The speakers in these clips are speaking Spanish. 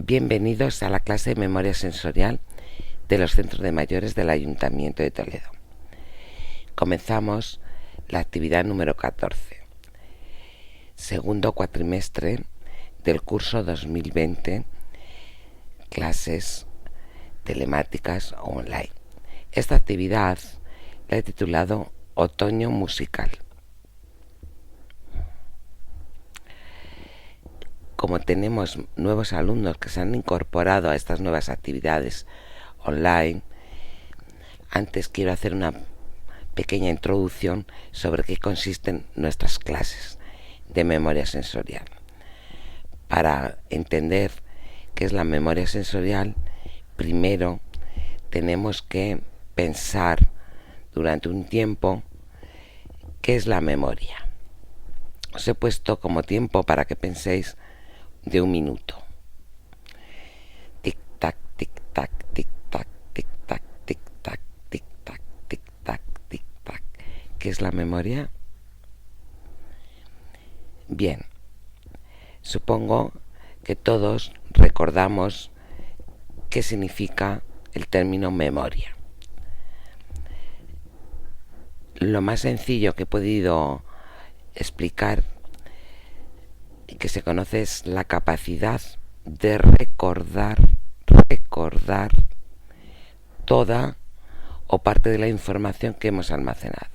Bienvenidos a la clase de memoria sensorial de los centros de mayores del Ayuntamiento de Toledo. Comenzamos la actividad número 14, segundo cuatrimestre del curso 2020, clases telemáticas o online. Esta actividad la he titulado Otoño Musical. Como tenemos nuevos alumnos que se han incorporado a estas nuevas actividades online, antes quiero hacer una pequeña introducción sobre qué consisten nuestras clases de memoria sensorial. Para entender qué es la memoria sensorial, primero tenemos que pensar durante un tiempo qué es la memoria. Os he puesto como tiempo para que penséis de 1 minuto. Tic-tac, tic-tac, tic-tac, tic-tac, tic-tac, tic-tac, tic-tac, tic-tac. ¿Qué es la memoria? Bien, supongo que todos recordamos qué significa el término memoria. Lo más sencillo que he podido explicar que se conoce es la capacidad de recordar toda o parte de la información que hemos almacenado.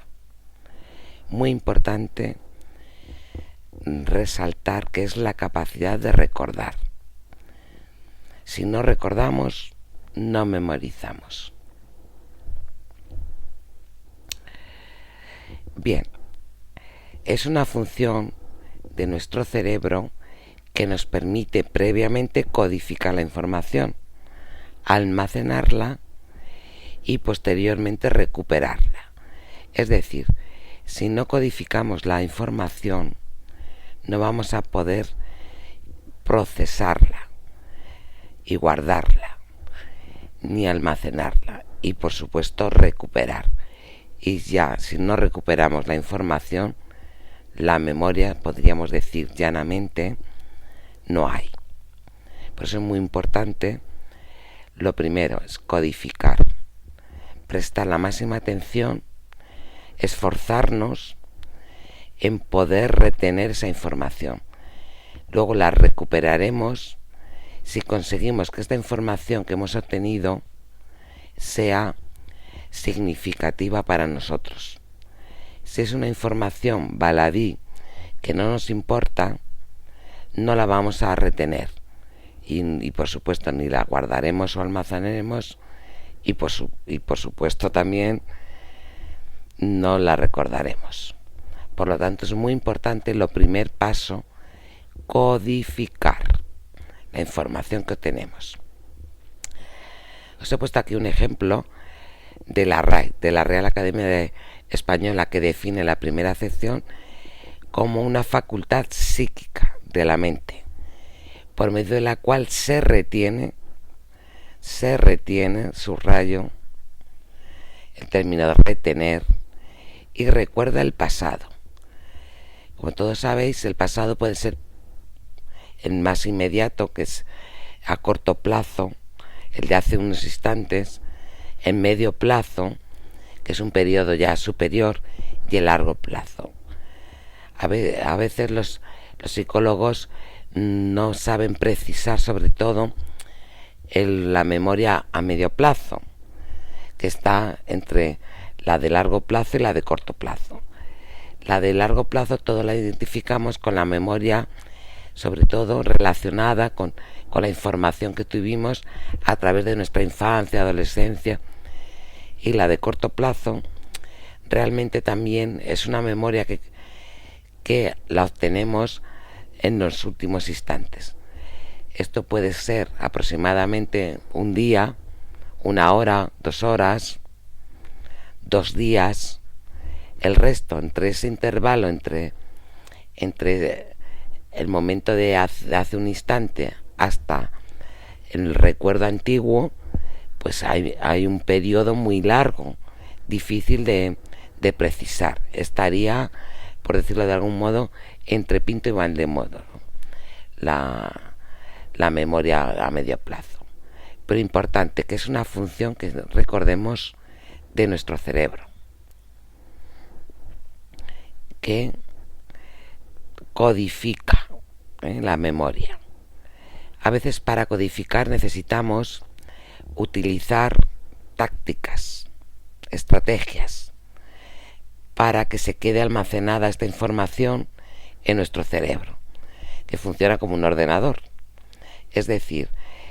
Muy importante resaltar que es la capacidad de recordar. Si no recordamos, no memorizamos. Bien, es una función de nuestro cerebro que nos permite previamente codificar la información, almacenarla y posteriormente recuperarla. Es decir, si no codificamos la información, no vamos a poder procesarla y guardarla, ni almacenarla y por supuesto recuperar. Y ya, si no recuperamos la información, la memoria, podríamos decir llanamente, no hay. Por eso es muy importante, lo primero es codificar, prestar la máxima atención, esforzarnos en poder retener esa información. Luego la recuperaremos si conseguimos que esta información que hemos obtenido sea significativa para nosotros. Si es una información baladí que no nos importa, no la vamos a retener y por supuesto ni la guardaremos o almacenaremos y por supuesto también no la recordaremos. Por lo tanto es muy importante el primer paso, codificar la información que tenemos. Os he puesto aquí un ejemplo de la RAE, de la Real Academia Española, que define la primera acepción como una facultad psíquica de la mente, por medio de la cual se retiene, subrayo el término de retener, y recuerda el pasado. Como todos sabéis, el pasado puede ser el más inmediato, que es a corto plazo, el de hace unos instantes, en medio plazo, que es un periodo ya superior, y el largo plazo. A veces los psicólogos no saben precisar sobre todo la memoria a medio plazo, que está entre la de largo plazo y la de corto plazo. La de largo plazo todo la identificamos con la memoria, sobre todo relacionada con la información que tuvimos a través de nuestra infancia, adolescencia. Y la de corto plazo realmente también es una memoria que la obtenemos en los últimos instantes. Esto puede ser aproximadamente un día, 1 hora, 2 horas, 2 días. El resto, entre ese intervalo, entre el momento de hace un instante hasta el recuerdo antiguo, pues hay un periodo muy largo, difícil de precisar. Estaría, por decirlo de algún modo, entre Pinto y Valdemoro. la memoria a medio plazo. Pero importante, que es una función que recordemos de nuestro cerebro, que codifica la memoria. A veces para codificar necesitamos utilizar tácticas, estrategias, para que se quede almacenada esta información en nuestro cerebro, que funciona como un ordenador. Es decir,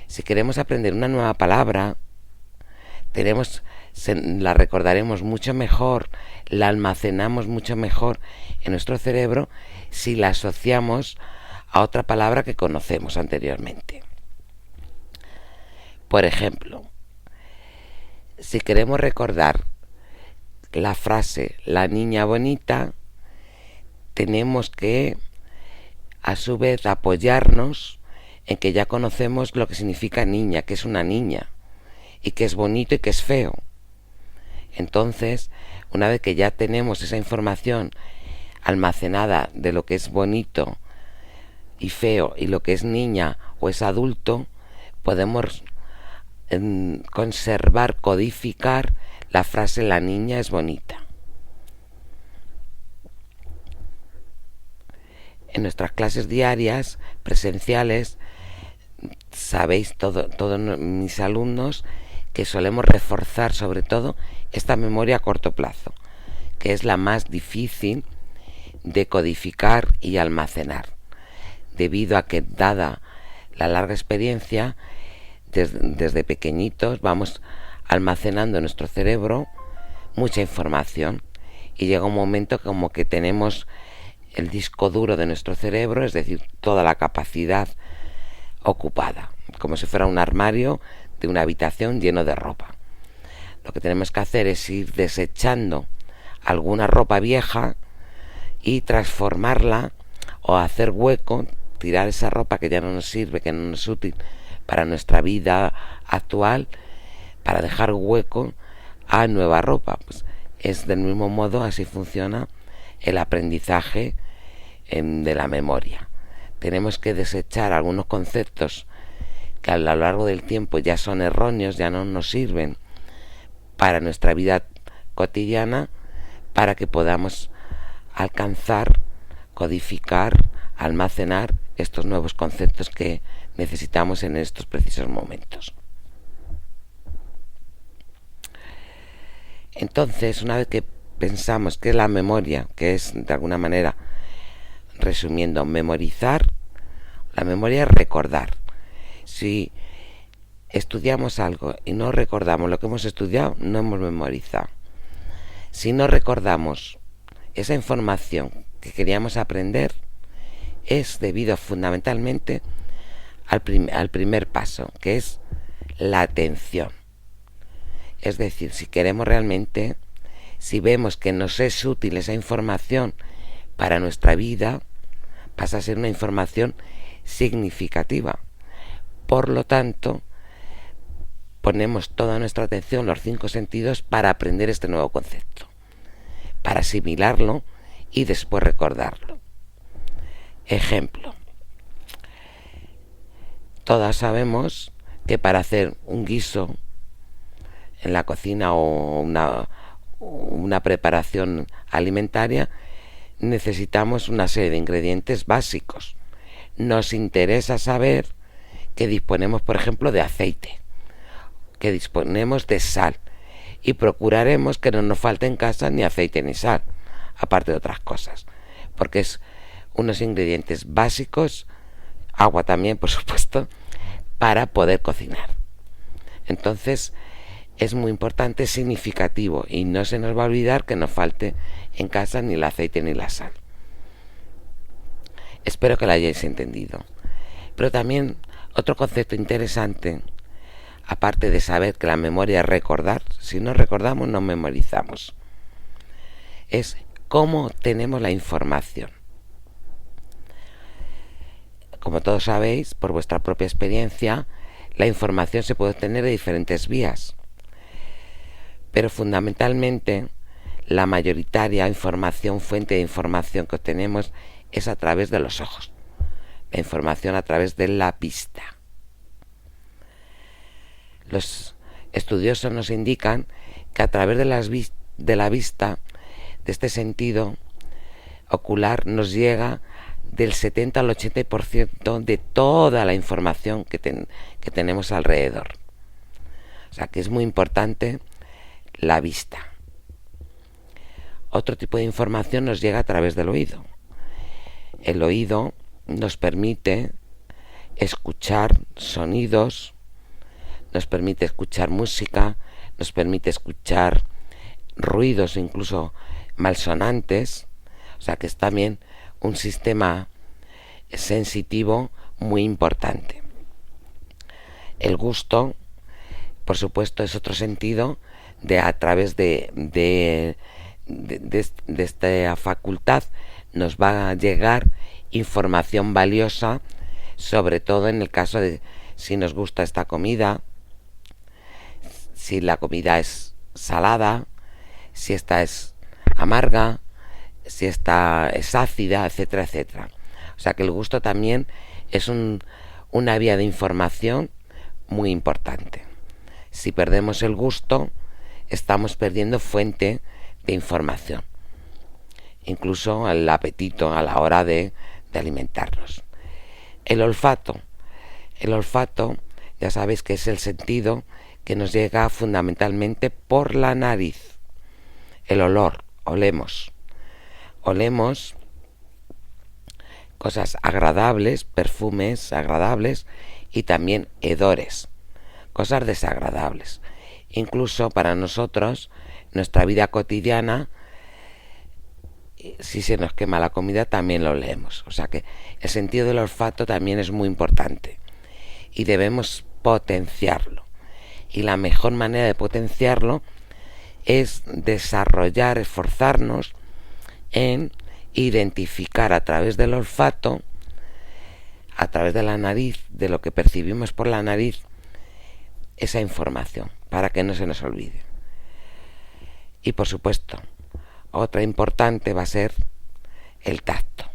si queremos aprender una nueva palabra, la recordaremos mucho mejor, la almacenamos mucho mejor en nuestro cerebro si la asociamos a otra palabra que conocemos anteriormente. Por ejemplo, si queremos recordar la frase "la niña bonita", tenemos que a su vez apoyarnos en que ya conocemos lo que significa niña, que es una niña, y que es bonito y que es feo. Entonces, una vez que ya tenemos esa información almacenada de lo que es bonito y feo y lo que es niña o es adulto, podemos conservar, codificar la frase "la niña es bonita". En nuestras clases diarias, presenciales, sabéis todos mis alumnos que solemos reforzar sobre todo esta memoria a corto plazo, que es la más difícil de codificar y almacenar, debido a que, dada la larga experiencia, desde pequeñitos vamos almacenando en nuestro cerebro mucha información y llega un momento como que tenemos el disco duro de nuestro cerebro, es decir, toda la capacidad ocupada, como si fuera un armario de una habitación lleno de ropa. Lo que tenemos que hacer es ir desechando alguna ropa vieja y transformarla, o hacer hueco, tirar esa ropa que ya no nos sirve, que no nos es útil para nuestra vida actual, para dejar hueco a nueva ropa. Pues es del mismo modo, así funciona el aprendizaje de la memoria. Tenemos que desechar algunos conceptos que a lo largo del tiempo ya son erróneos, ya no nos sirven para nuestra vida cotidiana, para que podamos alcanzar, codificar, almacenar estos nuevos conceptos que necesitamos en estos precisos momentos. Entonces, una vez que pensamos que la memoria, que es de alguna manera, resumiendo, memorizar, la memoria es recordar. Si estudiamos algo y no recordamos lo que hemos estudiado, no hemos memorizado. Si no recordamos esa información que queríamos aprender, es debido fundamentalmente al primer paso, que es la atención. Es decir, si queremos realmente, si vemos que nos es útil esa información para nuestra vida, pasa a ser una información significativa. Por lo tanto, ponemos toda nuestra atención, los 5 sentidos, para aprender este nuevo concepto, para asimilarlo y después recordarlo. Ejemplo. Todas sabemos que para hacer un guiso en la cocina o una preparación alimentaria necesitamos una serie de ingredientes básicos. Nos interesa saber que disponemos, por ejemplo, de aceite, que disponemos de sal, y procuraremos que no nos falte en casa ni aceite ni sal, aparte de otras cosas, porque es unos ingredientes básicos, agua también, por supuesto, para poder cocinar. Entonces, es muy importante, significativo, y no se nos va a olvidar que nos falte en casa ni el aceite ni la sal. Espero que lo hayáis entendido. Pero también otro concepto interesante, aparte de saber que la memoria es recordar, si no recordamos no memorizamos, es cómo tenemos la información. Como todos sabéis, por vuestra propia experiencia, la información se puede obtener de diferentes vías, pero fundamentalmente la mayoritaria fuente de información que obtenemos es a través de los ojos, la información a través de la vista. Los estudiosos nos indican que a través de la vista, de este sentido ocular, nos llega del 70 al 80% de toda la información que tenemos alrededor. O sea que es muy importante la vista. Otro tipo de información nos llega a través del oído. El oído nos permite escuchar sonidos, nos permite escuchar música, nos permite escuchar ruidos incluso malsonantes. O sea que es también un sistema sensitivo muy importante. El gusto, por supuesto, es otro sentido a través de esta facultad nos va a llegar información valiosa, sobre todo en el caso de si nos gusta esta comida, si la comida es salada, si esta es amarga, si esta es ácida, etcétera, etcétera. O sea que el gusto también es una vía de información muy importante. Si perdemos el gusto, estamos perdiendo fuente de información, incluso el apetito a la hora de alimentarnos. El olfato, ya sabéis que es el sentido que nos llega fundamentalmente por la nariz. El olor, olemos cosas agradables, perfumes agradables, y también hedores, cosas desagradables. Incluso para nosotros, nuestra vida cotidiana, si se nos quema la comida también lo olemos. O sea que el sentido del olfato también es muy importante y debemos potenciarlo. Y la mejor manera de potenciarlo es desarrollar, esforzarnos en identificar a través del olfato, a través de la nariz, de lo que percibimos por la nariz, esa información, para que no se nos olvide. Y por supuesto, otra importante va a ser el tacto.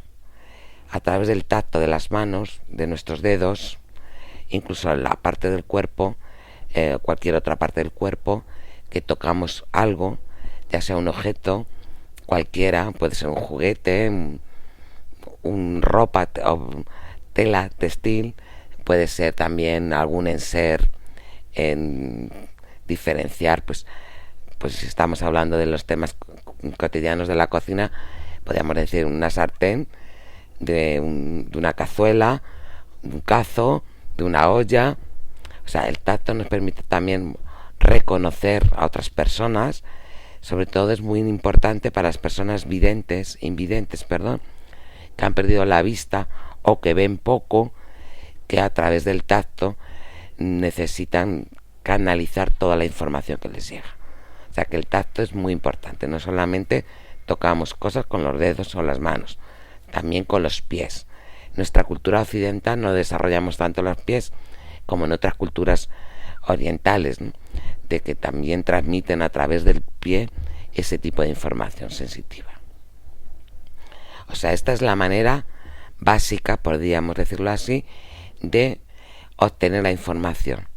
A través del tacto de las manos, de nuestros dedos, incluso la parte del cuerpo, cualquier otra parte del cuerpo, que tocamos algo, ya sea un objeto, cualquiera, puede ser un juguete, un ropa o tela textil, puede ser también algún enser, en diferenciar, pues si estamos hablando de los temas cotidianos de la cocina, podríamos decir una sartén, de una cazuela, de un cazo, de una olla. O sea, el tacto nos permite también reconocer a otras personas. Sobre todo es muy importante para las personas invidentes, que han perdido la vista o que ven poco, que a través del tacto necesitan canalizar toda la información que les llega. O sea que el tacto es muy importante. No solamente tocamos cosas con los dedos o las manos, también con los pies. En nuestra cultura occidental no desarrollamos tanto los pies como en otras culturas orientales, ¿no? De que también transmiten a través del pie ese tipo de información sensitiva. O sea, esta es la manera básica, podríamos decirlo así, de obtener la información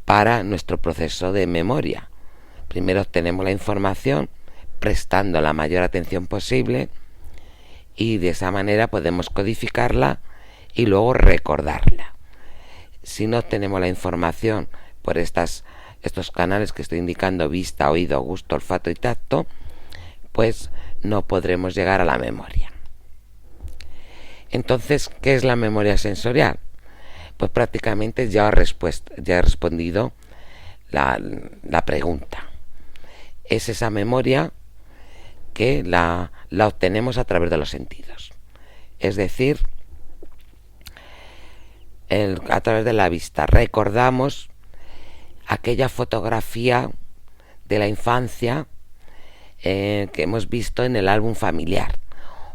para nuestro proceso de memoria. Primero obtenemos la información prestando la mayor atención posible y de esa manera podemos codificarla y luego recordarla. Si no obtenemos la información por estos canales que estoy indicando, vista, oído, gusto, olfato y tacto, pues no podremos llegar a la memoria. Entonces, ¿qué es la memoria sensorial? Pues prácticamente ya he respondido la pregunta. Es esa memoria que la obtenemos a través de los sentidos. Es decir, a través de la vista recordamos aquella fotografía de la infancia que hemos visto en el álbum familiar,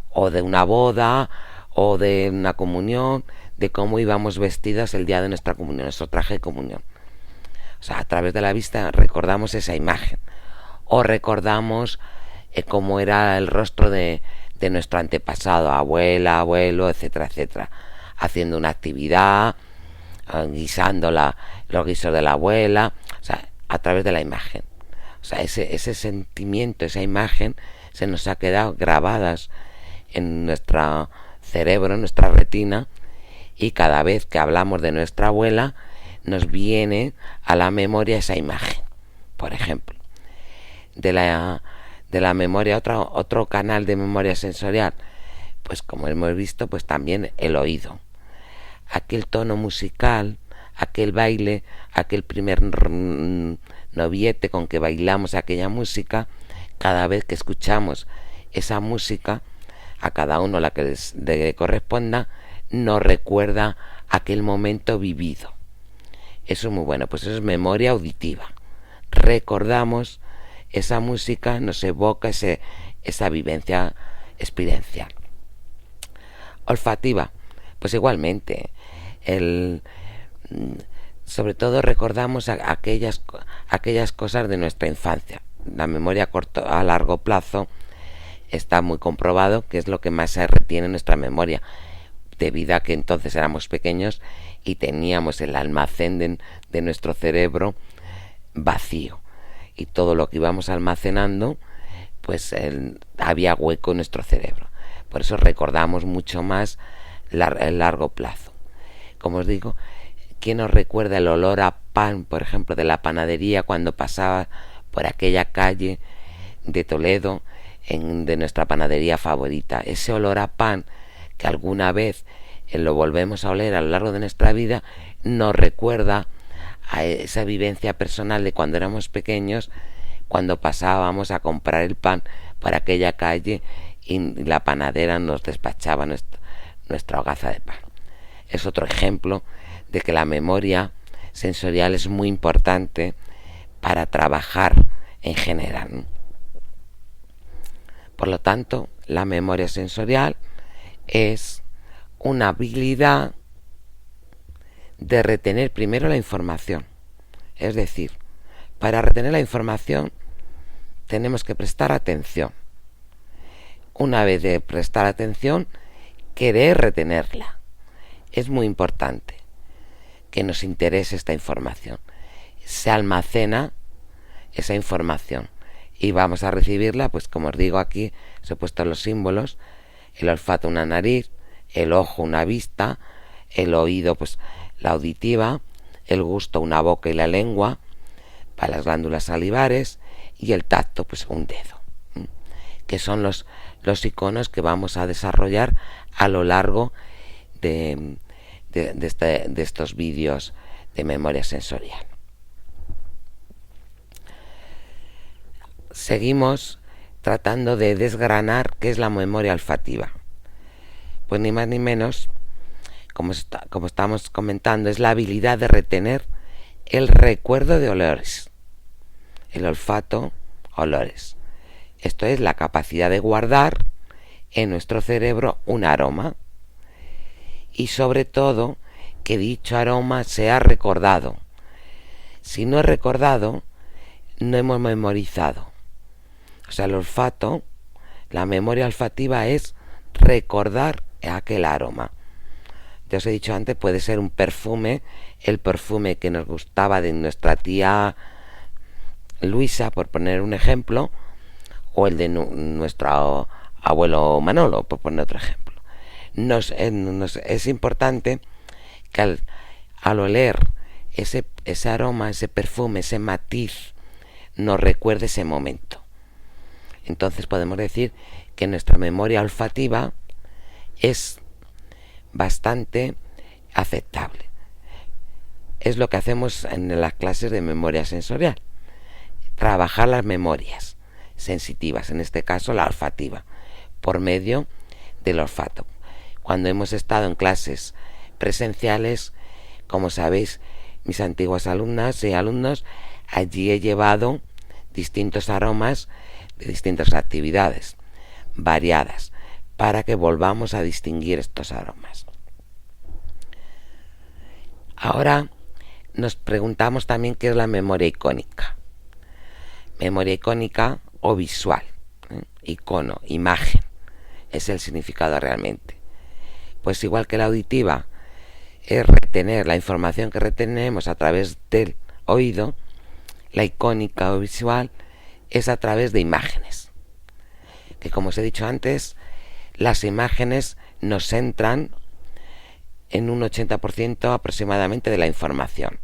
o de una boda, o de una comunión, de cómo íbamos vestidas el día de nuestra comunión, nuestro traje de comunión. O sea, a través de la vista recordamos esa imagen, o recordamos cómo era el rostro de nuestro antepasado, abuela, abuelo, etcétera, etcétera, haciendo una actividad, guisando los guisos de la abuela, o sea, a través de la imagen. O sea, ese sentimiento, esa imagen se nos ha quedado grabadas en nuestro cerebro, en nuestra retina, y cada vez que hablamos de nuestra abuela nos viene a la memoria esa imagen. Por ejemplo, de la memoria, otro canal de memoria sensorial, pues como hemos visto, pues también el oído. Aquel tono musical, aquel baile, aquel primer noviete con que bailamos aquella música, cada vez que escuchamos esa música, a cada uno la que le corresponda, nos recuerda aquel momento vivido. Eso es muy bueno, pues eso es memoria auditiva. Recordamos esa música, nos evoca esa vivencia experiencial. Olfativa, pues igualmente, sobre todo recordamos aquellas cosas de nuestra infancia. La memoria a largo plazo está muy comprobado que es lo que más se retiene en nuestra memoria, debido a que entonces éramos pequeños y teníamos el almacén de nuestro cerebro vacío, y todo lo que íbamos almacenando, pues había hueco en nuestro cerebro. Por eso recordamos mucho más el largo plazo. Como os digo, ¿quién nos recuerda el olor a pan, por ejemplo, de la panadería cuando pasaba por aquella calle de Toledo, de nuestra panadería favorita? Ese olor a pan que alguna vez lo volvemos a oler a lo largo de nuestra vida, nos recuerda a esa vivencia personal de cuando éramos pequeños, cuando pasábamos a comprar el pan por aquella calle y la panadera nos despachaba nuestra hogaza de pan. Es otro ejemplo de que la memoria sensorial es muy importante para trabajar en general. Por lo tanto, la memoria sensorial es una habilidad de retener primero la información. Es decir, para retener la información tenemos que prestar atención. Una vez de prestar atención, querer retenerla. Es muy importante que nos interese esta información. Se almacena esa información y vamos a recibirla, pues como os digo aquí, os he puesto los símbolos: el olfato, una nariz; el ojo, una vista; el oído, pues la auditiva; el gusto, una boca y la lengua para las glándulas salivares; y el tacto, pues un dedo, que son los iconos que vamos a desarrollar a lo largo de estos vídeos de memoria sensorial. Seguimos tratando de desgranar qué es la memoria olfativa. Pues ni más ni menos, como estamos comentando, es la habilidad de retener el recuerdo de olores. El olfato, olores. Esto es la capacidad de guardar en nuestro cerebro un aroma, y sobre todo que dicho aroma sea recordado. Si no es recordado, no hemos memorizado. O sea, el olfato, la memoria olfativa es recordar aquel aroma. Ya os he dicho antes, puede ser un perfume, el perfume que nos gustaba de nuestra tía Luisa, por poner un ejemplo, o el de nuestro abuelo Manolo, por poner otro ejemplo. Es importante que al oler ese aroma, ese perfume, ese matiz, nos recuerde ese momento. Entonces podemos decir que nuestra memoria olfativa es bastante aceptable. Es lo que hacemos en las clases de memoria sensorial: trabajar las memorias sensitivas, en este caso la olfativa, por medio del olfato. Cuando hemos estado en clases presenciales, como sabéis, mis antiguas alumnas y alumnos, allí he llevado distintos aromas de distintas actividades variadas, para que volvamos a distinguir estos aromas. Ahora nos preguntamos también qué es la memoria icónica. Memoria icónica o visual, icono, imagen, es el significado realmente. Pues igual que la auditiva, es retener la información que retenemos a través del oído. La icónica o visual es a través de imágenes, que como os he dicho antes, las imágenes nos centran en un 80% aproximadamente de la información.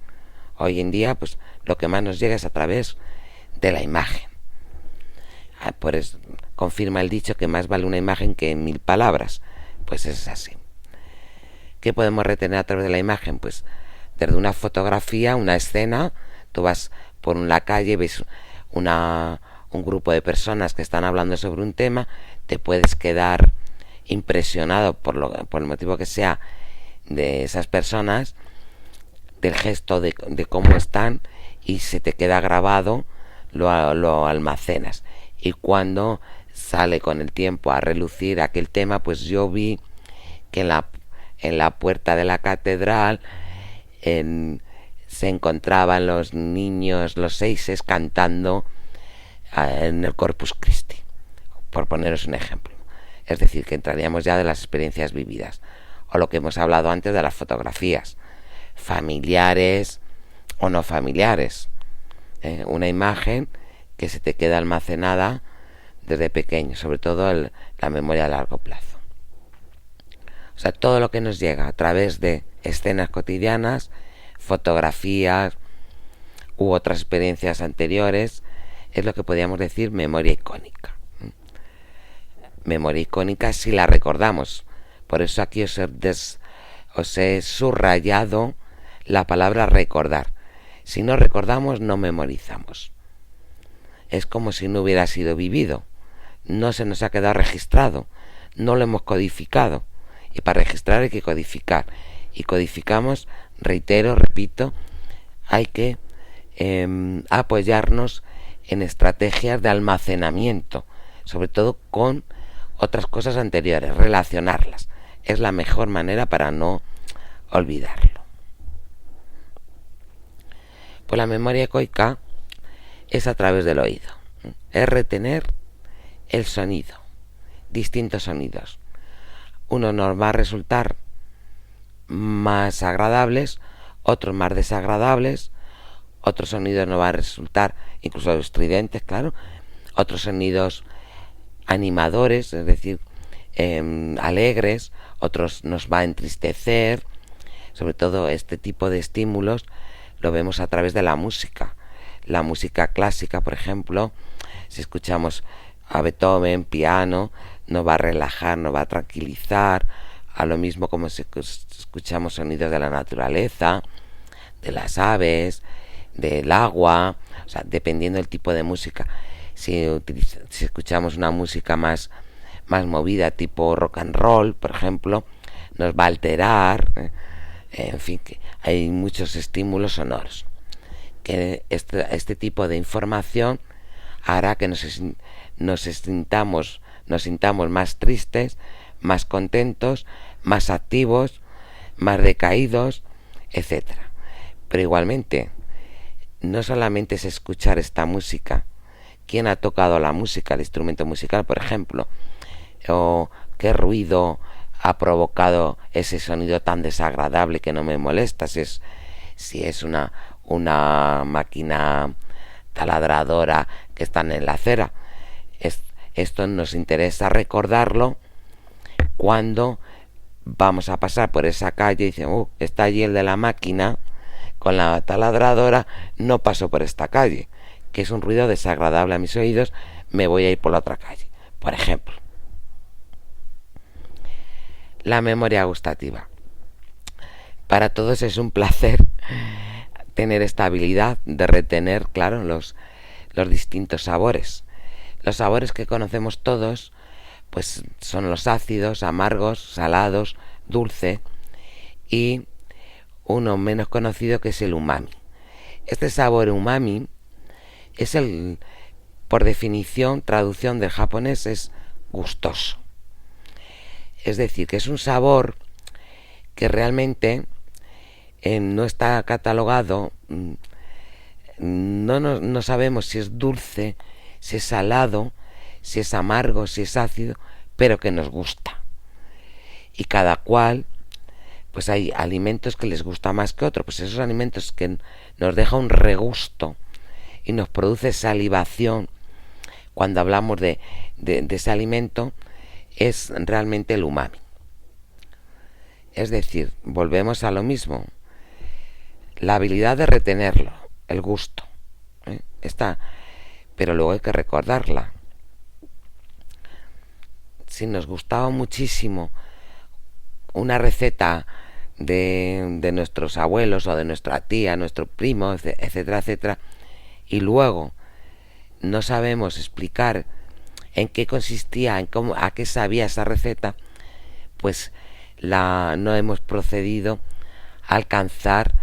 Hoy en día, pues lo que más nos llega es a través de la imagen. Por eso confirma el dicho que más vale una imagen que 1000 palabras. Pues es así. ¿Qué podemos retener a través de la imagen? Pues desde una fotografía, una escena, tú vas por la calle, ves un grupo de personas que están hablando sobre un tema, te puedes quedar impresionado por el motivo que sea de esas personas, del gesto de cómo están, y se te queda grabado, lo almacenas. Y cuando sale con el tiempo a relucir aquel tema, pues yo vi que en la puerta de la catedral se encontraban los niños, los seises, cantando en el Corpus Christi, por poneros un ejemplo. Es decir, que entraríamos ya de las experiencias vividas. O lo que hemos hablado antes de las fotografías, familiares o no familiares. Una imagen que se te queda almacenada desde pequeño, sobre todo la memoria a largo plazo. O sea, todo lo que nos llega a través de escenas cotidianas, fotografías u otras experiencias anteriores, es lo que podríamos decir memoria icónica. Memoria icónica si la recordamos. Por eso aquí os he subrayado la palabra recordar. Si no recordamos, no memorizamos. Es como si no hubiera sido vivido. No se nos ha quedado registrado. No lo hemos codificado. Y para registrar hay que codificar. Y codificamos, reitero, repito, hay que apoyarnos en estrategias de almacenamiento, sobre todo con otras cosas anteriores, relacionarlas. Es la mejor manera para no olvidarlo. Pues la memoria ecoica es a través del oído. Es retener el sonido, distintos sonidos. Unos nos va a resultar más agradables, otros más desagradables, otros sonidos nos van a resultar incluso estridentes, claro, otros sonidos animadores, es decir, alegres, otros nos va a entristecer. Sobre todo este tipo de estímulos lo vemos a través de la música. La música clásica, por ejemplo, si escuchamos a Beethoven, piano, nos va a relajar, nos va a tranquilizar, a lo mismo como si escuchamos sonidos de la naturaleza, de las aves, del agua, o sea, dependiendo del tipo de música. Si escuchamos una música más movida, tipo rock and roll, por ejemplo, nos va a alterar. En fin, que hay muchos estímulos sonoros. Que este tipo de información hará que nos sintamos más tristes, más contentos, más activos, más decaídos, etc. Pero igualmente, no solamente es escuchar esta música, quién ha tocado la música, el instrumento musical, por ejemplo, o qué ruido ha provocado ese sonido tan desagradable que no me molesta, si es una máquina taladradora que está en la acera. Esto nos interesa recordarlo cuando vamos a pasar por esa calle y dicen, está allí el de la máquina con la taladradora, no paso por esta calle, que es un ruido desagradable a mis oídos, me voy a ir por la otra calle, por ejemplo. La memoria gustativa. Para todos es un placer tener esta habilidad de retener, claro, los distintos sabores. Los sabores que conocemos todos, pues son los ácidos, amargos, salados, dulce, y uno menos conocido que es el umami. Este sabor umami es por definición, traducción del japonés, es gustoso. Es decir, que es un sabor que realmente no está catalogado, no sabemos si es dulce, si es salado, si es amargo, si es ácido, pero que nos gusta. Y cada cual pues hay alimentos que les gusta más que otros. Pues esos alimentos que nos deja un regusto y nos produce salivación cuando hablamos de ese alimento, es realmente el umami. Es decir, volvemos a lo mismo. La habilidad de retenerlo, el gusto, está, pero luego hay que recordarla. Si nos gustaba muchísimo una receta de nuestros abuelos o de nuestra tía, nuestro primo, etcétera, etcétera, y luego no sabemos explicar en qué consistía, a qué sabía esa receta, pues no hemos procedido a alcanzar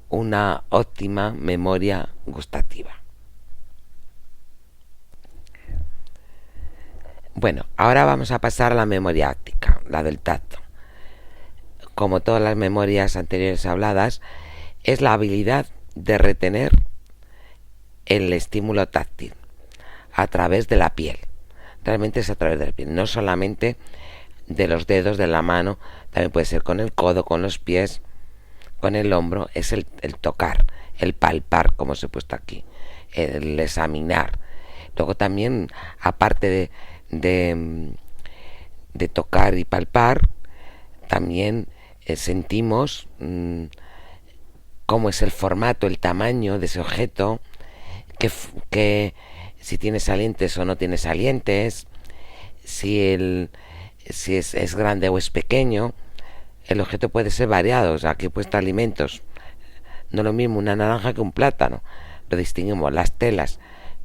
una óptima memoria gustativa. Bueno, ahora vamos a pasar a la memoria áctica, la del tacto. Como todas las memorias anteriores habladas, es la habilidad de retener el estímulo táctil a través de la piel. Realmente es a través de la piel, no solamente de los dedos de la mano, también puede ser con el codo, con los pies, con el hombro. Es el tocar, el palpar, como os he puesto aquí, el examinar. Luego también, aparte de tocar y palpar, también sentimos cómo es el formato, el tamaño de ese objeto, que si tiene salientes o no tiene salientes, si es grande o es pequeño. El objeto puede ser variado, o sea, aquí he puesto alimentos. No es lo mismo una naranja que un plátano. Lo distinguimos. Las telas,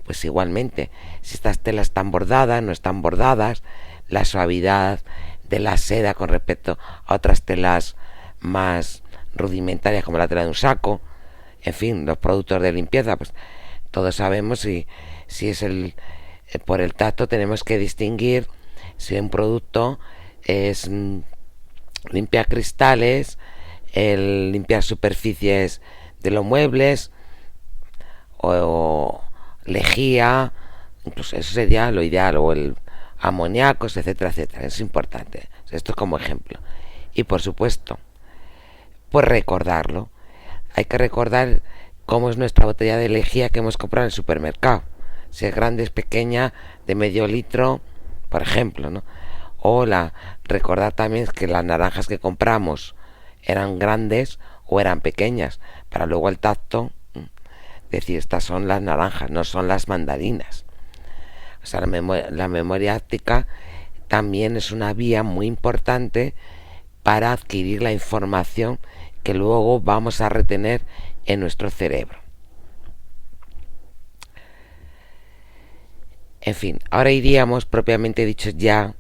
pues igualmente. Si estas telas están bordadas, no están bordadas. La suavidad de la seda con respecto a otras telas más rudimentarias, como la tela de un saco. En fin, los productos de limpieza, pues todos sabemos si es por el tacto tenemos que distinguir si un producto es limpiar cristales, limpiar superficies de los muebles, o lejía, incluso eso sería lo ideal, o el amoníacos, etcétera, etcétera. Es importante. Esto es como ejemplo. Y por supuesto, pues recordarlo. Hay que recordar cómo es nuestra botella de lejía que hemos comprado en el supermercado. Si es grande, es pequeña, de medio litro, por ejemplo, ¿no? O recordar también que las naranjas que compramos eran grandes o eran pequeñas, para luego al tacto decir, estas son las naranjas, no son las mandarinas. O sea, la memoria áctica también es una vía muy importante para adquirir la información que luego vamos a retener en nuestro cerebro. En fin, ahora iríamos propiamente dicho ya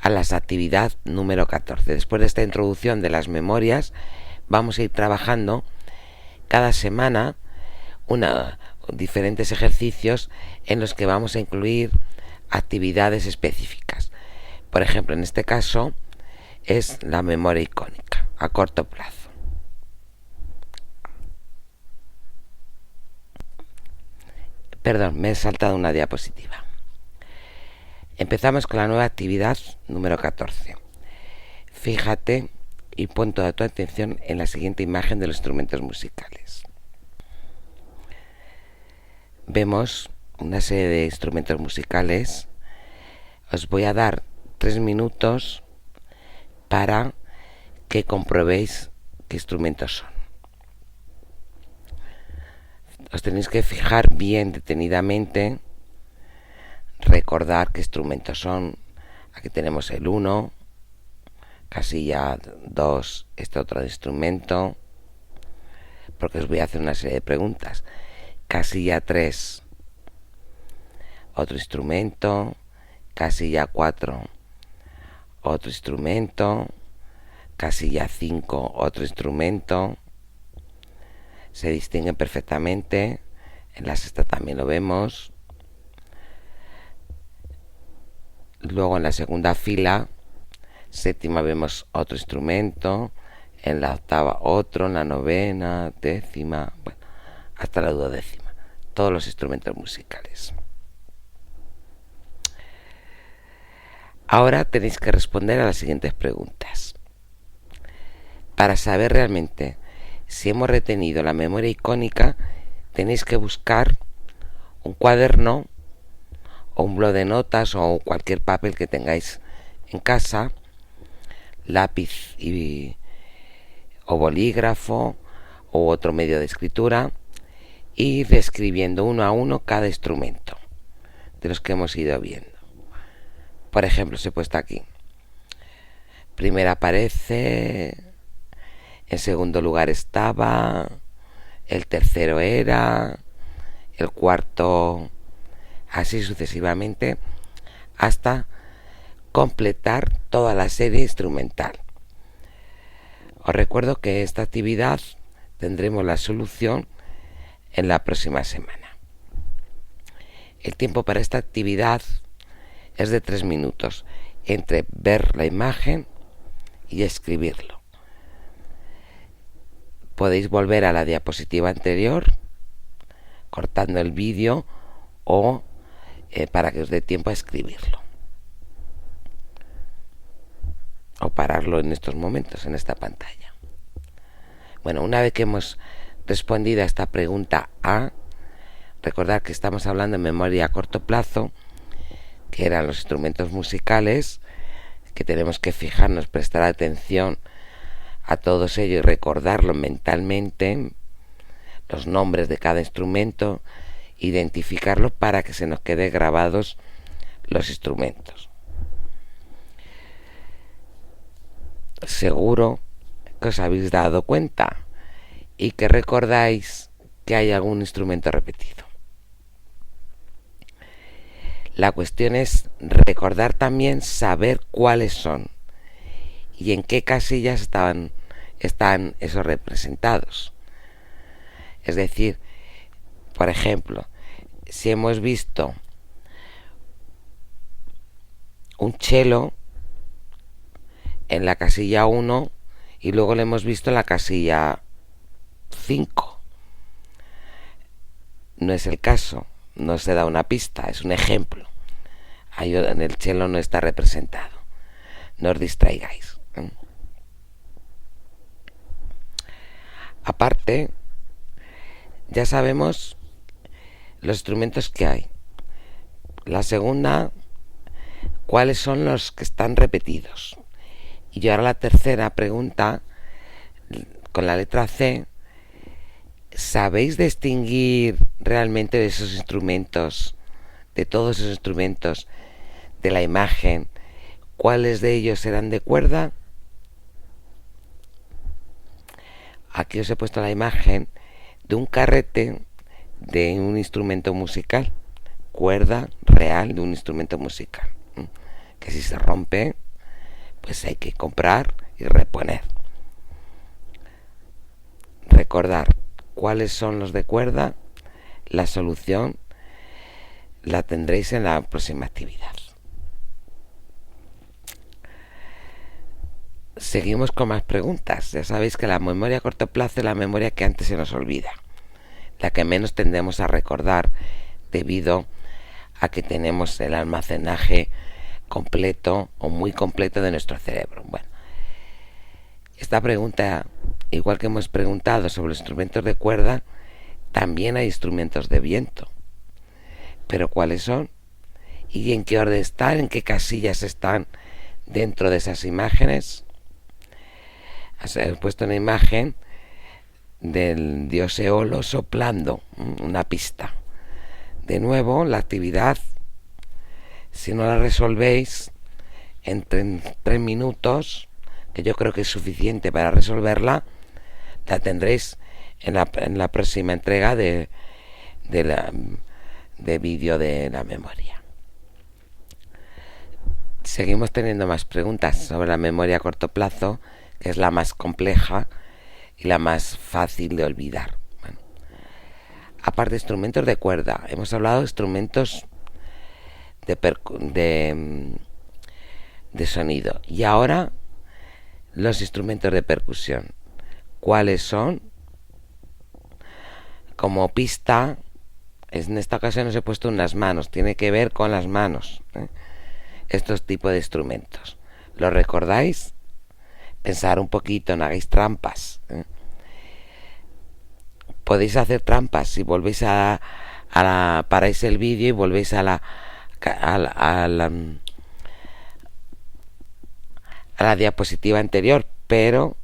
a la actividad número 14. Después de esta introducción de las memorias, vamos a ir trabajando cada semana diferentes ejercicios en los que vamos a incluir actividades específicas. Por ejemplo, en este caso es la memoria icónica a corto plazo. Perdón, me he saltado una diapositiva. Empezamos con la nueva actividad número 14. Fíjate y pon toda tu atención en la siguiente imagen de los instrumentos musicales. Vemos una serie de instrumentos musicales. Os voy a dar 3 minutos para que comprobéis qué instrumentos son. Os tenéis que fijar bien detenidamente, recordar qué instrumentos son. Aquí tenemos el 1, casilla 2, este otro instrumento, porque os voy a hacer una serie de preguntas. Casilla 3, otro instrumento. Casilla 4, otro instrumento. Casilla 5, otro instrumento. Se distinguen perfectamente. En la sexta también lo vemos. Luego en la segunda fila, séptima, vemos otro instrumento. En la octava otro. En la novena, décima, bueno, hasta la duodécima. Todos los instrumentos musicales. Ahora tenéis que responder a las siguientes preguntas. Para saber realmente si hemos retenido la memoria icónica, tenéis que buscar un cuaderno o un bloc de notas o cualquier papel que tengáis en casa, lápiz o bolígrafo o otro medio de escritura, e ir describiendo uno a uno cada instrumento de los que hemos ido viendo. Por ejemplo, os he puesto aquí: primero aparece, en segundo lugar estaba, el tercero era, el cuarto, así sucesivamente, hasta completar toda la serie instrumental. Os recuerdo que esta actividad tendremos la solución en la próxima semana. El tiempo para esta actividad es de 3 minutos entre ver la imagen y escribirlo. Podéis volver a la diapositiva anterior cortando el vídeo o para que os dé tiempo a escribirlo, o pararlo en estos momentos en esta pantalla. Bueno, una vez que hemos respondido a esta pregunta A, recordad que estamos hablando de memoria a corto plazo, que eran los instrumentos musicales, que tenemos que fijarnos, prestar atención a todos ellos y recordarlos mentalmente, los nombres de cada instrumento, identificarlos para que se nos queden grabados los instrumentos. Seguro que os habéis dado cuenta y que recordáis que hay algún instrumento repetido. La cuestión es recordar también, saber cuáles son y en qué casillas están esos representados. Es decir, por ejemplo, si hemos visto un cello en la casilla 1 y luego lo hemos visto en la casilla 5, no es el caso, no se da una pista, es un ejemplo. Ahí en el cello no está representado, no os distraigáis. Aparte, ya sabemos los instrumentos que hay. La segunda, cuáles son los que están repetidos. Y ahora la tercera pregunta, con la letra C: ¿sabéis distinguir realmente de esos instrumentos, de todos esos instrumentos, de la imagen, cuáles de ellos serán de cuerda? Aquí os he puesto la imagen de un carrete de un instrumento musical, cuerda real de un instrumento musical, que si se rompe, pues hay que comprar y reponer. Recordar cuáles son los de cuerda. La solución la tendréis en la próxima actividad. Seguimos con más preguntas. Ya sabéis que la memoria a corto plazo es la memoria que antes se nos olvida, la que menos tendemos a recordar debido a que tenemos el almacenaje completo o muy completo de nuestro cerebro. Bueno, esta pregunta, igual que hemos preguntado sobre los instrumentos de cuerda, también hay instrumentos de viento. Pero ¿cuáles son? ¿Y en qué orden están? ¿En qué casillas están dentro de esas imágenes? He puesto una imagen del dios Eolo soplando, una pista. De nuevo, la actividad, si no la resolvéis en 3 minutos, que yo creo que es suficiente para resolverla, la tendréis en la próxima entrega de vídeo de la memoria. Seguimos teniendo más preguntas sobre la memoria a corto plazo, que es la más compleja y la más fácil de olvidar. Bueno, aparte de instrumentos de cuerda, hemos hablado de instrumentos de sonido. Y ahora los instrumentos de percusión. ¿Cuáles son? Como pista, en esta ocasión os he puesto unas manos. Tiene que ver con las manos, estos tipos de instrumentos. ¿Lo recordáis? pensar un poquito, no hagáis trampas, ¿eh? Podéis hacer trampas si volvéis paráis el vídeo y volvéis a la diapositiva anterior, pero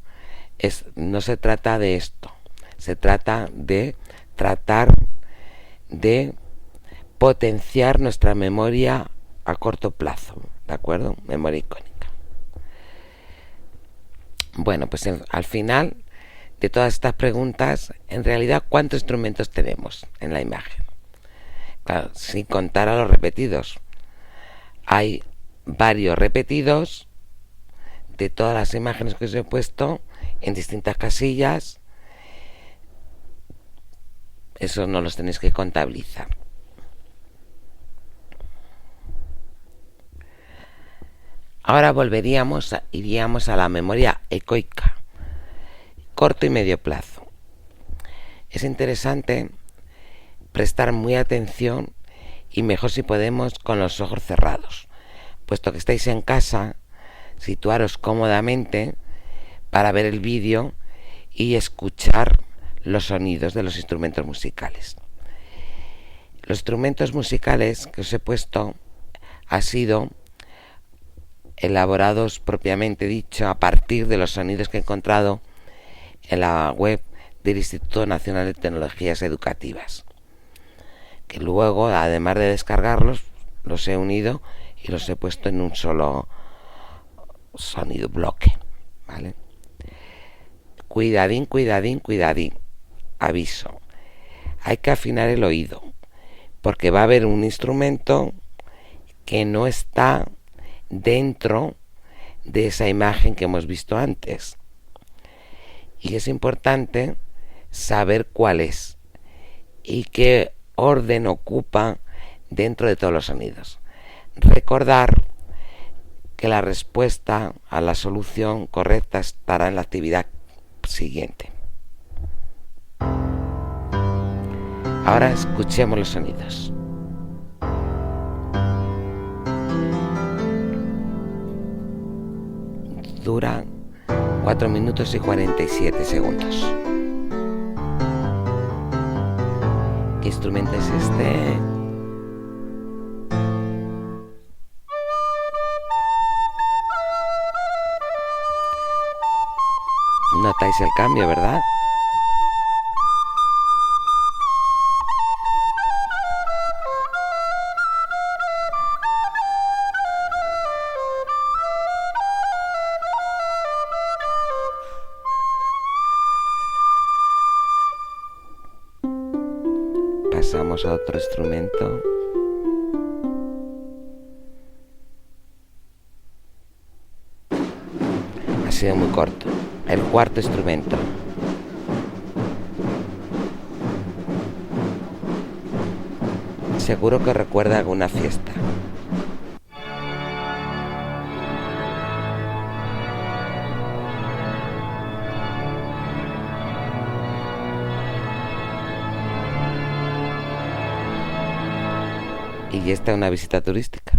no se trata de esto. Se trata de tratar de potenciar nuestra memoria a corto plazo, ¿de acuerdo? Memoria icónica. Bueno, pues al final de todas estas preguntas, en realidad, ¿cuántos instrumentos tenemos en la imagen? Claro, sin contar a los repetidos. Hay varios repetidos de todas las imágenes que os he puesto en distintas casillas. Eso no los tenéis que contabilizar. Ahora iríamos a la memoria ecoica, corto y medio plazo. Es interesante prestar muy atención y mejor si podemos con los ojos cerrados. Puesto que estáis en casa, situaros cómodamente para ver el vídeo y escuchar los sonidos de los instrumentos musicales. Los instrumentos musicales que os he puesto han sido elaborados propiamente dicho a partir de los sonidos que he encontrado en la web del Instituto Nacional de Tecnologías Educativas, que luego, además de descargarlos, los he unido y los he puesto en un solo sonido bloque, ¿vale? Cuidadín, cuidadín, cuidadín. Aviso, hay que afinar el oído, porque va a haber un instrumento que no está dentro de esa imagen que hemos visto antes. Y es importante saber cuál es y qué orden ocupa dentro de todos los sonidos. Recordar que la respuesta a la solución correcta estará en la actividad siguiente. Ahora escuchemos los sonidos. Dura 4 minutos y 47 segundos. ¿Qué instrumento es este? Notáis el cambio, ¿verdad? Pasamos a otro instrumento. Ha sido muy corto. El cuarto instrumento. Seguro que recuerda alguna fiesta. Y esta es una visita turística.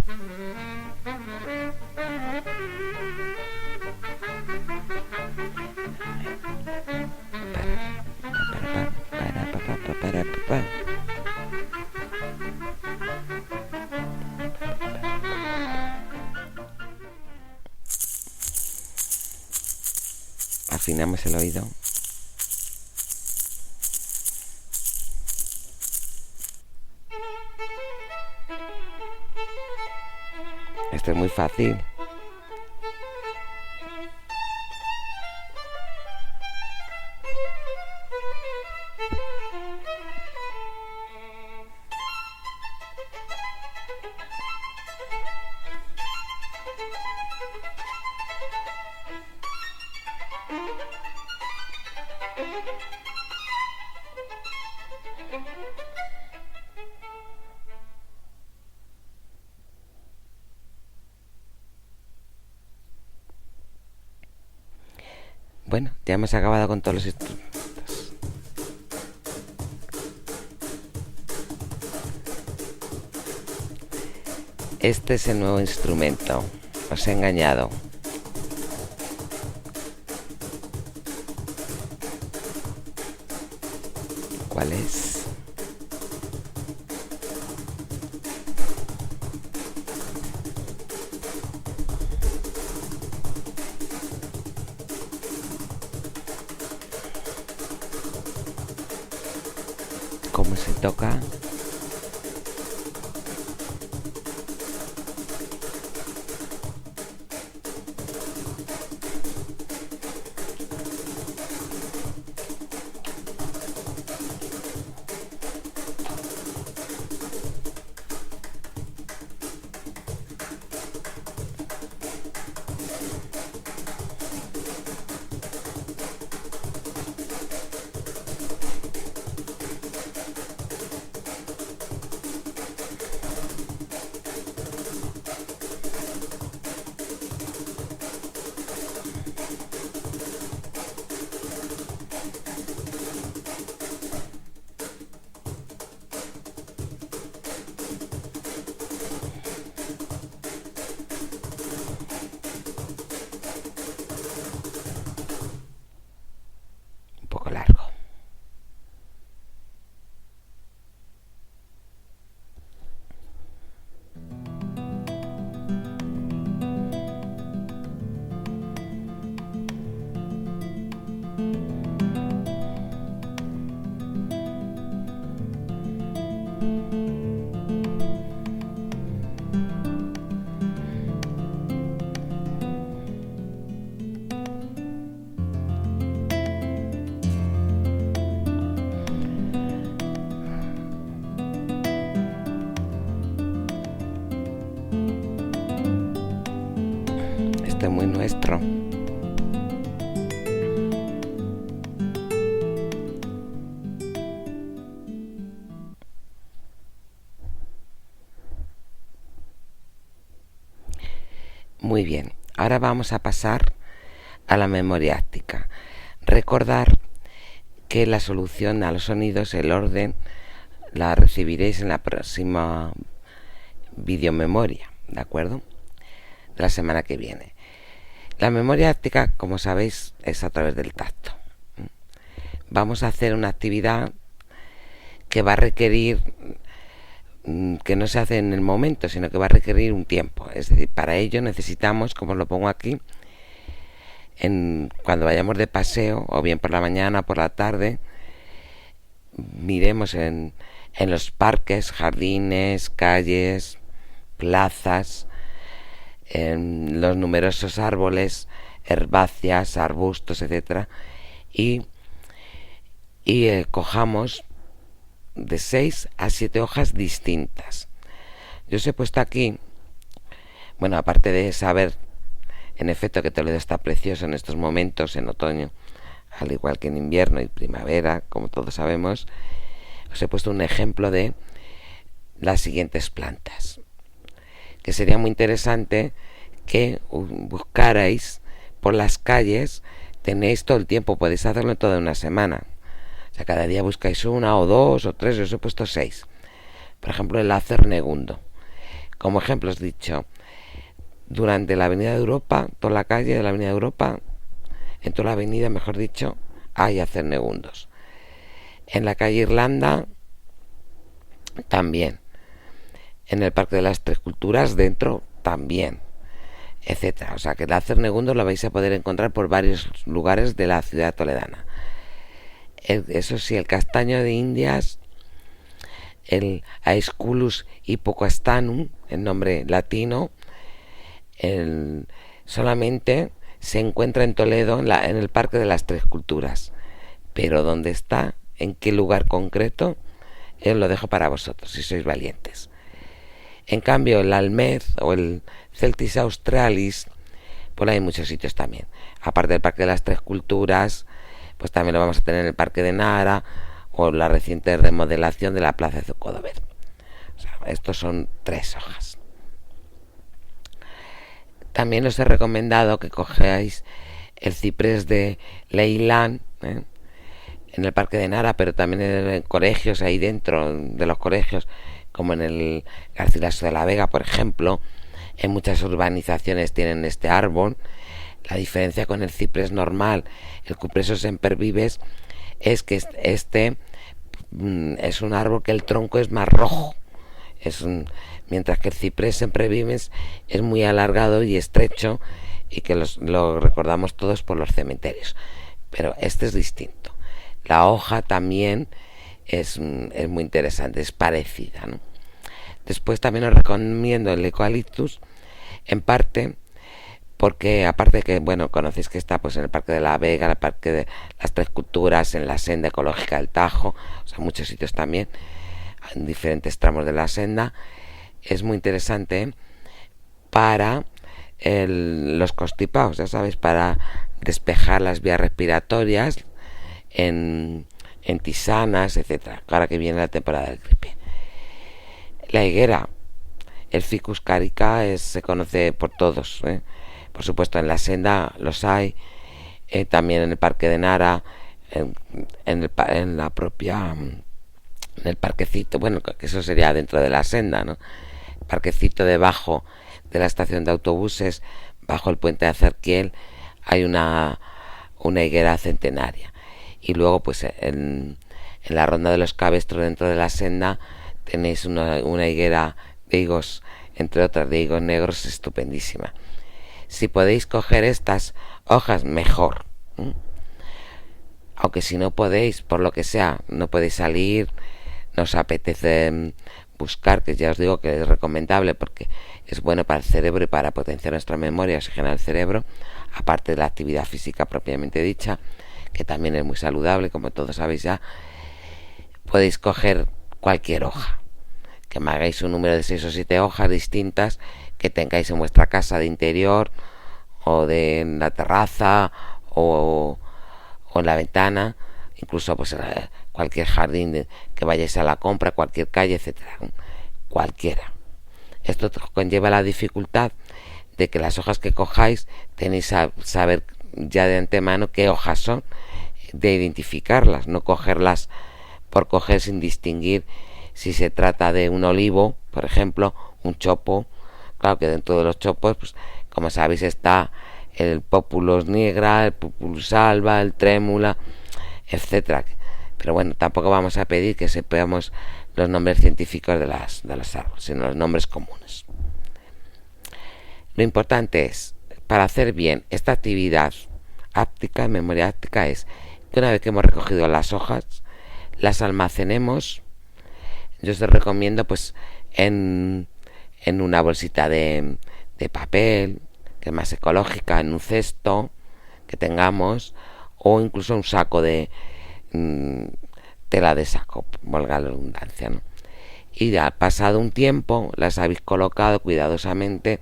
Afinamos el oído. Esto es muy fácil. Bueno, ya hemos acabado con todos los instrumentos. Este es el nuevo instrumento. Os he engañado. cuál es. ¿Cómo se toca? Un poco largo. Esto es muy nuestro. Muy bien, ahora vamos a pasar a la memoria áctica. Recordar que la solución a los sonidos, el orden, la recibiréis en la próxima videomemoria, ¿de acuerdo? De la semana que viene. La memoria áctica, como sabéis, es a través del tacto. Vamos a hacer una actividad que va a requerir, que no se hace en el momento, sino que va a requerir un tiempo. Es decir, para ello necesitamos, como lo pongo aquí, cuando vayamos de paseo, o bien por la mañana o por la tarde, miremos en los parques, jardines, calles, plazas, en los numerosos árboles, herbáceas, arbustos, etcétera, y cojamos de 6 a 7 hojas distintas. Yo os he puesto aquí, bueno, aparte de saber en efecto que Toledo está precioso en estos momentos, en otoño, al igual que en invierno y primavera, como todos sabemos, os he puesto un ejemplo de las siguientes plantas, que sería muy interesante que buscarais por las calles. Tenéis todo el tiempo, podéis hacerlo en toda una semana. O sea, cada día buscáis una o dos o tres. Yo os he puesto 6. Por ejemplo, el Acernegundo. Como ejemplo os he dicho, durante la Avenida de Europa, toda la calle de la Avenida de Europa, en toda la avenida, mejor dicho, hay Acernegundos. En la calle Irlanda también. En el Parque de las Tres Culturas dentro también, etcétera. O sea que el Acernegundo lo vais a poder encontrar por varios lugares de la ciudad toledana. Eso sí, el castaño de Indias, el Aesculus hippocastanum, el nombre latino, solamente se encuentra en Toledo, en el Parque de las Tres Culturas. Pero ¿dónde está? ¿En qué lugar concreto? Lo dejo para vosotros, si sois valientes. En cambio, el almez o el Celtis australis, pues hay en muchos sitios también. Aparte del Parque de las Tres Culturas, pues también lo vamos a tener en el Parque de Nara o la reciente remodelación de la Plaza de Zocodover. O sea, estos son 3 hojas. También os he recomendado que cogáis el ciprés de Leilán, en el Parque de Nara, pero también en colegios, ahí dentro de los colegios, como en el Garcilaso de la Vega, por ejemplo. En muchas urbanizaciones tienen este árbol. La diferencia con el ciprés normal, el Cupressus sempervirens, es que este es un árbol que el tronco es más rojo. Mientras que el ciprés siempre vives es muy alargado y estrecho y que lo recordamos todos por los cementerios. Pero este es distinto. La hoja también es muy interesante, es parecida, ¿no? Después también os recomiendo el eucaliptus, en parte porque aparte de que, bueno, conocéis que está pues en el Parque de la Vega, en el Parque de las Tres Culturas, en la senda ecológica del Tajo, o sea, muchos sitios también, en diferentes tramos de la senda, es muy interesante para los constipados, ya sabéis, para despejar las vías respiratorias en tisanas, etcétera. Ahora que viene la temporada del gripe. La higuera, el Ficus carica, se conoce por todos, ¿eh? Por supuesto, en la senda los hay, también en el Parque de Nara, en la propia, en el parquecito, bueno, que eso sería dentro de la senda, ¿no? Parquecito debajo de la estación de autobuses, bajo el puente de Cerquiel, hay una higuera centenaria. Y luego, pues en la ronda de los cabestros, dentro de la senda, tenéis una higuera de higos, entre otras de higos negros, estupendísima. Si podéis coger estas hojas, mejor. Aunque si no podéis, por lo que sea, no podéis salir, no os apetece buscar, que ya os digo que es recomendable porque es bueno para el cerebro y para potenciar nuestra memoria, oxigenar el cerebro, aparte de la actividad física propiamente dicha, que también es muy saludable, como todos sabéis ya. Podéis coger cualquier hoja, que me hagáis un número de 6 o 7 hojas distintas que tengáis en vuestra casa de interior o de en la terraza o en la ventana, incluso pues en cualquier jardín que vayáis a la compra, cualquier calle, etcétera, cualquiera. Esto conlleva la dificultad de que las hojas que cojáis tenéis que saber ya de antemano qué hojas son, de identificarlas, no cogerlas por coger sin distinguir si se trata de un olivo, por ejemplo, un chopo. Claro que dentro de los chopos, pues, como sabéis, está el Populus nigra, el Populus alba, el trémula, etcétera. Pero bueno, tampoco vamos a pedir que sepamos los nombres científicos de los árboles, sino los nombres comunes. Lo importante es, para hacer bien esta actividad áptica, memoria áptica, es que una vez que hemos recogido las hojas, las almacenemos. Yo os recomiendo pues en una bolsita de papel, que es más ecológica, en un cesto que tengamos, o incluso un saco de tela de saco, valga la redundancia, ¿no? Y ya pasado un tiempo, las habéis colocado cuidadosamente,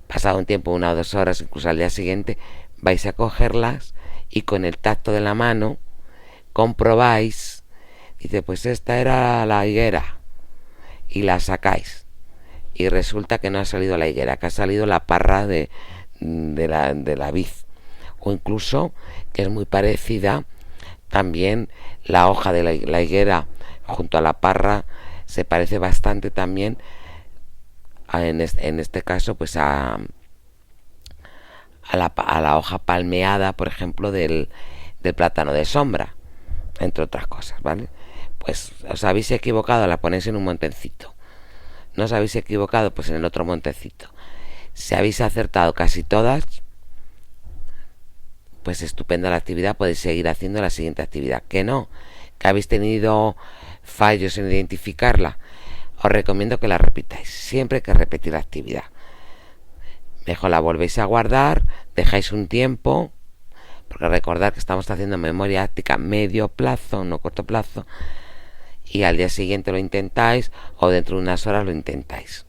pasado un tiempo, 1 o 2 horas, incluso al día siguiente, vais a cogerlas y con el tacto de la mano comprobáis, dice, pues esta era la higuera, y la sacáis y resulta que no ha salido la higuera, que ha salido la parra de la vid, o incluso que es muy parecida también la hoja de la higuera junto a la parra, se parece bastante también en este caso pues a la hoja palmeada, por ejemplo, del plátano de sombra, entre otras cosas, ¿vale? Pues os habéis equivocado, la ponéis en un montecito. No os habéis equivocado, pues en el otro montecito. Si habéis acertado casi todas, pues estupenda la actividad, podéis seguir haciendo la siguiente actividad. Que no, que habéis tenido fallos en identificarla, os recomiendo que la repitáis. Siempre hay que repetir la actividad. Mejor la volvéis a guardar, dejáis un tiempo, porque recordad que estamos haciendo memoria áptica medio plazo, no corto plazo, y al día siguiente lo intentáis o dentro de unas horas lo intentáis.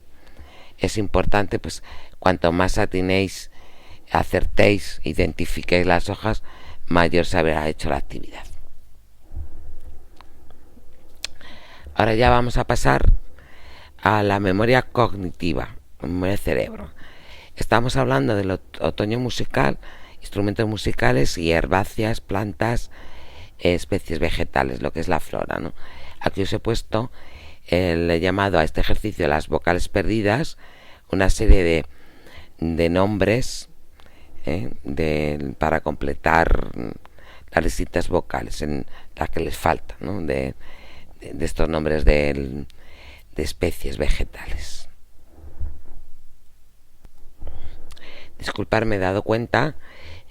Es importante, pues, cuanto más atinéis, acertéis, identifiquéis las hojas, mayor se habrá hecho la actividad. Ahora ya vamos a pasar a la memoria cognitiva, memoria de cerebro. Estamos hablando del otoño musical, instrumentos musicales y herbáceas, plantas, especies vegetales, lo que es la flora, ¿no? Aquí os he puesto he llamado a este ejercicio las vocales perdidas, una serie de nombres para completar las distintas vocales en las que les falta, ¿no? de de estos nombres de especies vegetales. Disculpar, me he dado cuenta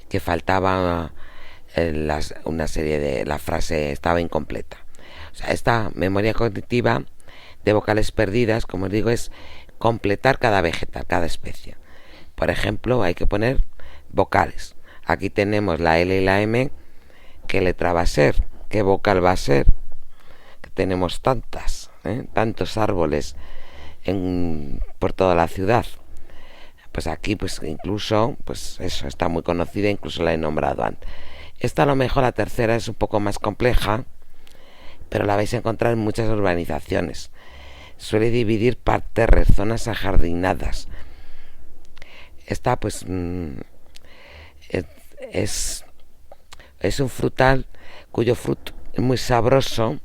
que faltaba una serie de... La frase estaba incompleta. O sea, esta memoria cognitiva de vocales perdidas, como os digo, es completar cada vegetal, cada especie. Por ejemplo, hay que poner vocales. Aquí tenemos la L y la M. ¿Qué letra va a ser? ¿Qué vocal va a ser? Que tenemos tantos árboles por toda la ciudad. Pues aquí, pues incluso, pues eso está muy conocida, incluso la he nombrado antes. Esta a lo mejor, la tercera, es un poco más compleja, pero la vais a encontrar en muchas urbanizaciones. Suele dividir parterres, zonas ajardinadas. Esta, pues, es un frutal cuyo fruto es muy sabroso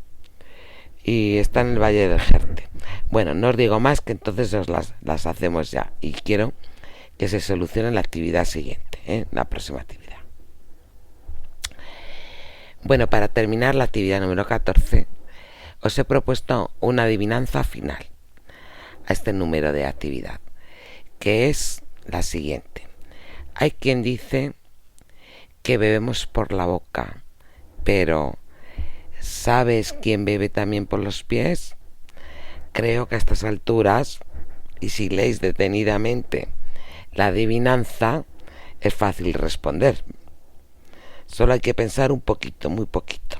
y está en el Valle del Jerte. Bueno, no os digo más, que entonces las hacemos ya, y quiero que se solucione la actividad siguiente, la próxima actividad. Bueno, para terminar la actividad número 14, os he propuesto una adivinanza final a este número de actividad, que es la siguiente. Hay quien dice que bebemos por la boca, pero ¿sabes quién bebe también por los pies? Creo que a estas alturas, y si leéis detenidamente la adivinanza, es fácil responder. Solo hay que pensar un poquito, muy poquito.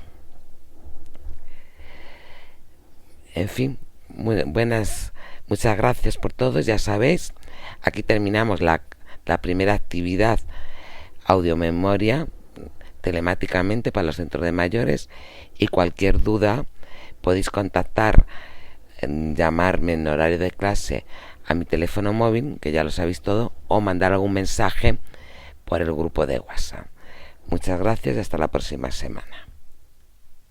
En fin, muchas gracias por todo. Ya sabéis, aquí terminamos la primera actividad audiomemoria telemáticamente para los centros de mayores, y cualquier duda podéis contactar, llamarme en horario de clase a mi teléfono móvil, que ya lo sabéis todo, o mandar algún mensaje por el grupo de WhatsApp. Muchas gracias y hasta la próxima semana.